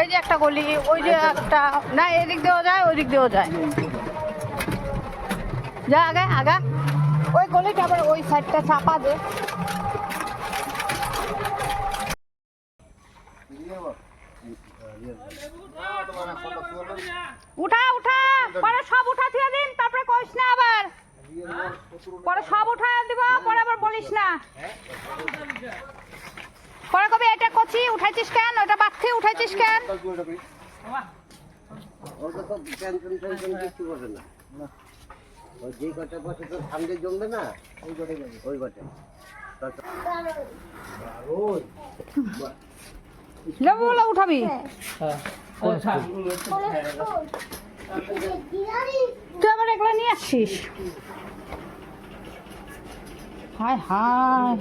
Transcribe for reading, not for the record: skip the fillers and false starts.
এই যে একটা গলি, ওই যে একটা, না এদিক দিয়েও যায় ওই দিক দিয়েও যায়। যা আগে আগা, ওই গলিটা আবার ওই সাইডটা চাপা দে। উঠা উঠা, পরে সব উঠা দিয়ে দিন, তারপরে কইস না আবার, পরে সব উঠা দিব, পরে আবার বলিস না। পরে কবি এটা কচি উঠাইছিস কেন, ওটা বাচ্চি উঠাইছিস কেন। যে কটা বছর তোর সামনে জমবে না, ওই কটা লেবু বলে উঠাবি। তুই আবার এগুলো নিয়ে আসছিস। হায় হায়,